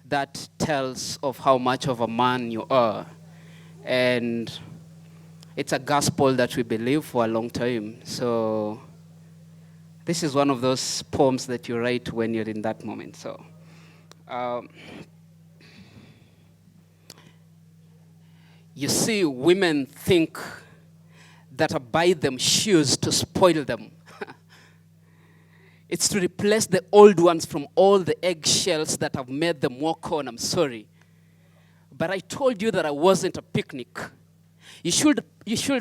that tells of how much of a man you are. And it's a gospel that we believe for a long time. So this is one of those poems that you write when you're in that moment. So you see, women think that I buy them shoes to spoil them. It's to replace the old ones from all the eggshells that have made them walk on. I'm sorry. But I told you that I wasn't a picnic. You should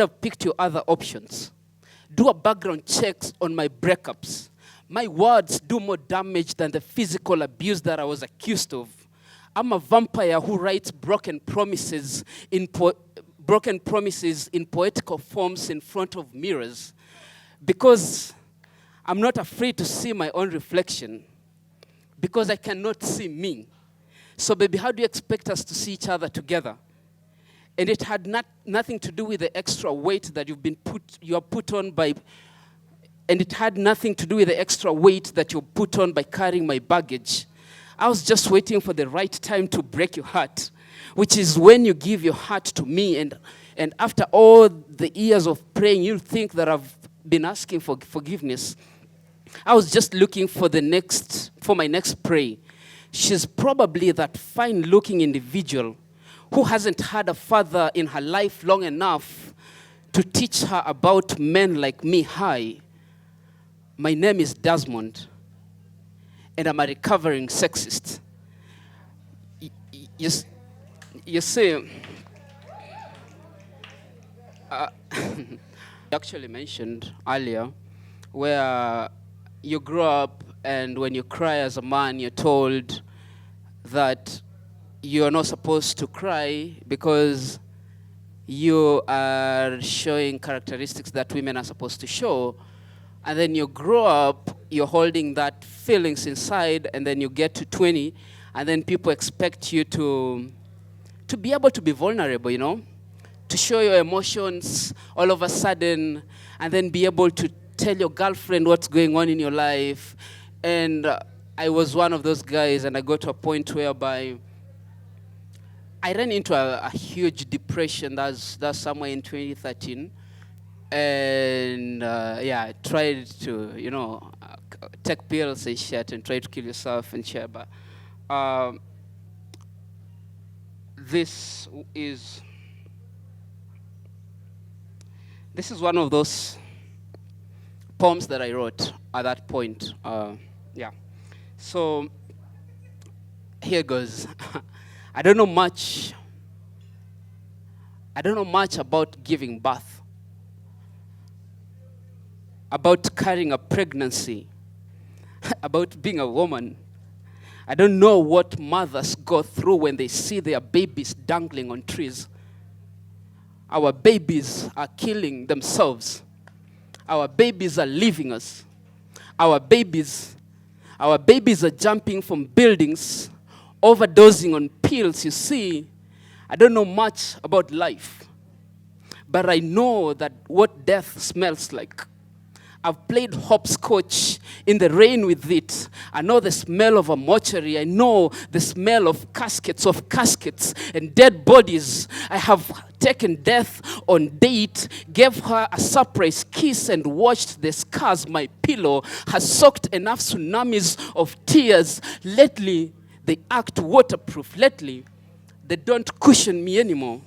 have picked your other options. Do a background checks on my breakups. My words do more damage than the physical abuse that I was accused of. I'm a vampire who writes broken promises in poetical forms in front of mirrors, because I'm not afraid to see my own reflection, because I cannot see me. So baby, how do you expect us to see each other together? And it had nothing to do with the extra weight that you are put on by, and it had nothing to do with the extra weight that you put on by carrying my baggage. I was just waiting for the right time to break your heart, which is when you give your heart to me, and after all the years of praying, you'll think that I've been asking for forgiveness. I was just looking for my next prey. She's probably that fine-looking individual who hasn't had a father in her life long enough to teach her about men like me. Hi, my name is Desmond, and I'm a recovering sexist. You see, you actually mentioned earlier where you grow up, and when you cry as a man, you're told that you're not supposed to cry because you are showing characteristics that women are supposed to show. And then you grow up, you're holding that feelings inside, and then you get to 20, and then people expect you to be able to be vulnerable, to show your emotions all of a sudden, and then be able to tell your girlfriend what's going on in your life. And I was one of those guys, and I got to a point whereby I ran into a huge depression. That's somewhere in 2013. And I tried to, take pills and shit and try to kill yourself and shit. But this is one of those poems that I wrote at that point. So here goes. I don't know much about giving birth, about carrying a pregnancy, about being a woman. I don't know what mothers go through when they see their babies dangling on trees. Our babies are killing themselves. Our babies are leaving us. Our babies are jumping from buildings, overdosing on pills. You see, I don't know much about life, but I know that what death smells like. I've played hopscotch in the rain with it. I know the smell of a mortuary. I know the smell of caskets and dead bodies. I have taken death on date, gave her a surprise kiss, and watched the scars my pillow has soaked enough tsunamis of tears. Lately, they act waterproof. Lately, they don't cushion me anymore.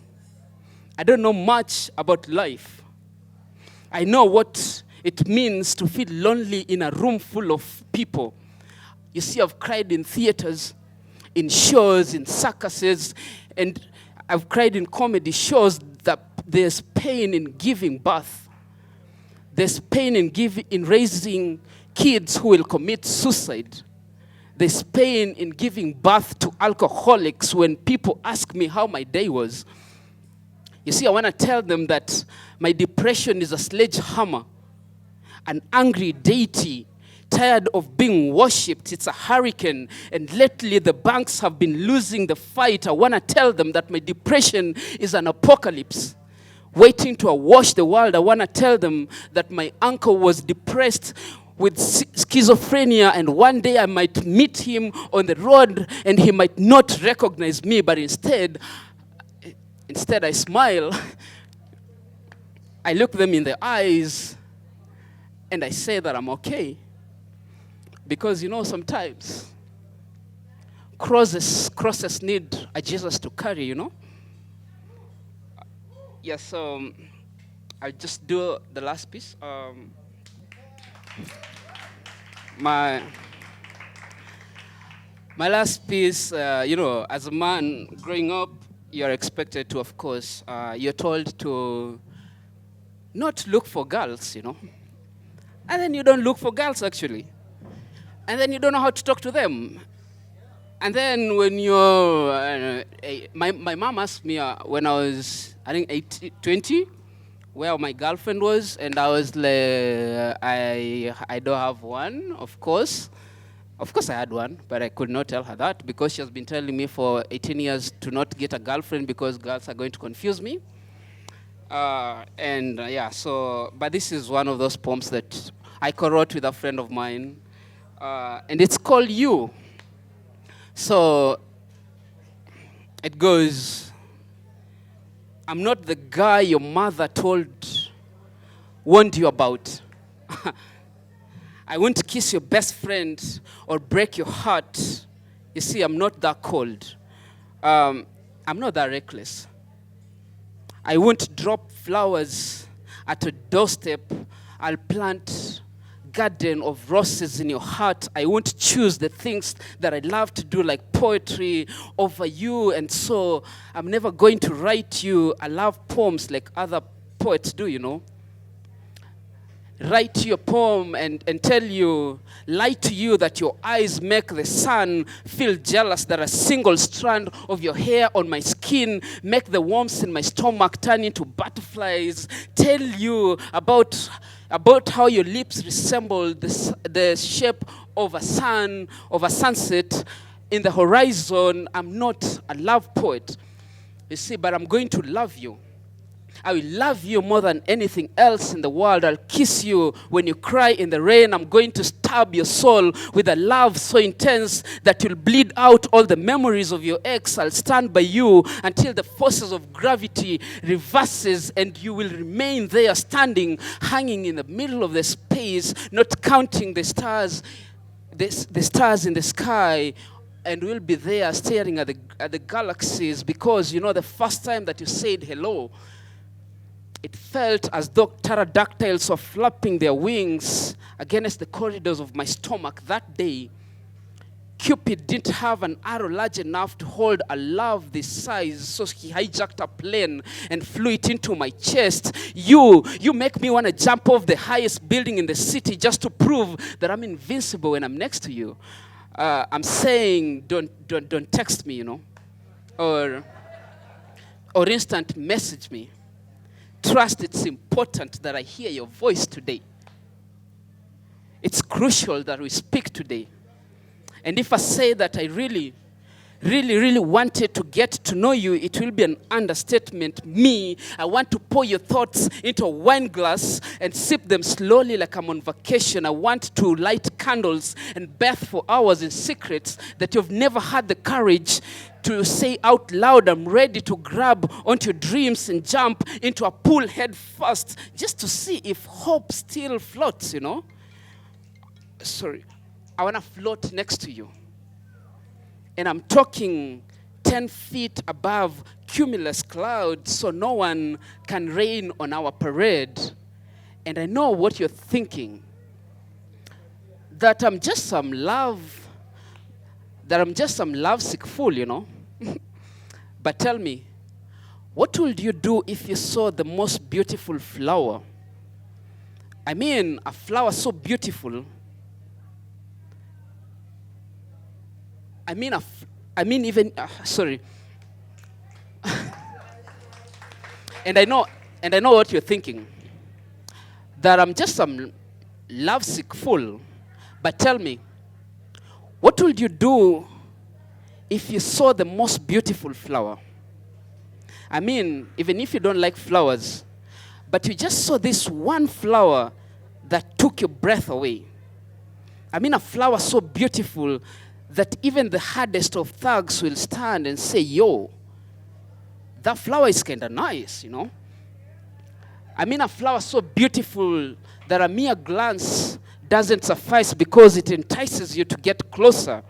I don't know much about life. I know what it means to feel lonely in a room full of people. You see, I've cried in theaters, in shows, in circuses, and I've cried in comedy shows. That there's pain in giving birth. There's pain in raising kids who will commit suicide. There's pain in giving birth to alcoholics when people ask me how my day was. You see, I want to tell them that my depression is a sledgehammer, an angry deity, tired of being worshipped. It's a hurricane, and lately the banks have been losing the fight. I want to tell them that my depression is an apocalypse waiting to awash the world. I want to tell them that my uncle was depressed with schizophrenia, and one day I might meet him on the road and he might not recognize me, but instead I smile, I look them in the eyes, and I say that I'm okay. Because, sometimes crosses need a Jesus to carry, Yeah, so I'll just do the last piece. My last piece, as a man growing up, you're expected to, of course, you're told to not look for girls, And then you don't look for girls, actually. And then you don't know how to talk to them. And then when you're, my mom asked me when I was, I think, 20, where my girlfriend was, and I was like, I don't have one, of course. Of course I had one, but I could not tell her that because she has been telling me for 18 years to not get a girlfriend because girls are going to confuse me. But this is one of those poems that I co-wrote with a friend of mine, and it's called You. So it goes, I'm not the guy your mother warned you about. I won't kiss your best friend or break your heart. You see, I'm not that cold. I'm not that reckless. I won't drop flowers at a doorstep. I'll plant garden of roses in your heart. I won't choose the things that I love to do, like poetry, over you. And so I'm never going to write you a love poems like other poets do, Write you a poem and lie to you that your eyes make the sun feel jealous, that a single strand of your hair on my skin make the worms in my stomach turn into butterflies, tell you about how your lips resemble the shape of a sunset in the horizon. I'm not a love poet, you see, but I'm going to love you. I will love you more than anything else in the world. I'll kiss you when you cry in the rain. I'm going to stab your soul with a love so intense that you'll bleed out all the memories of your ex. I'll stand by you until the forces of gravity reverses and you will remain there standing, hanging in the middle of the space, not counting the stars, the stars in the sky. And we'll be there staring at the galaxies because, the first time that you said hello, it felt as though pterodactyls were flapping their wings against the corridors of my stomach. That day, Cupid didn't have an arrow large enough to hold a love this size, so he hijacked a plane and flew it into my chest. You make me want to jump off the highest building in the city just to prove that I'm invincible when I'm next to you. I'm saying, don't text me, or instant message me. Trust it's important that I hear your voice today. It's crucial that we speak today. And if I say that I really, really, really wanted to get to know you, it will be an understatement. I want to pour your thoughts into a wine glass and sip them slowly like I'm on vacation. I want to light candles and bath for hours in secrets that you've never had the courage to say out loud. I'm ready to grab onto your dreams and jump into a pool head first just to see if hope still floats, Sorry, I want to float next to you. And I'm talking 10 feet above cumulus clouds so no one can rain on our parade. And I know what you're thinking, that I'm just some lovesick fool, But tell me, what would you do if you saw the most beautiful flower? I mean, a flower so beautiful. Sorry. And I know what you're thinking, that I'm just some lovesick fool. But tell me, what would you do if you saw the most beautiful flower? I mean, even if you don't like flowers, but you just saw this one flower that took your breath away. I mean, a flower so beautiful that even the hardest of thugs will stand and say, yo, that flower is kind of nice, you know. I mean, a flower so beautiful that a mere glance doesn't suffice because it entices you to get closer.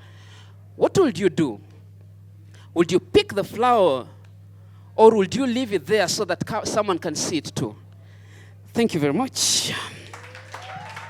What would you do? Would you pick the flower, or would you leave it there so that someone can see it too? Thank you very much.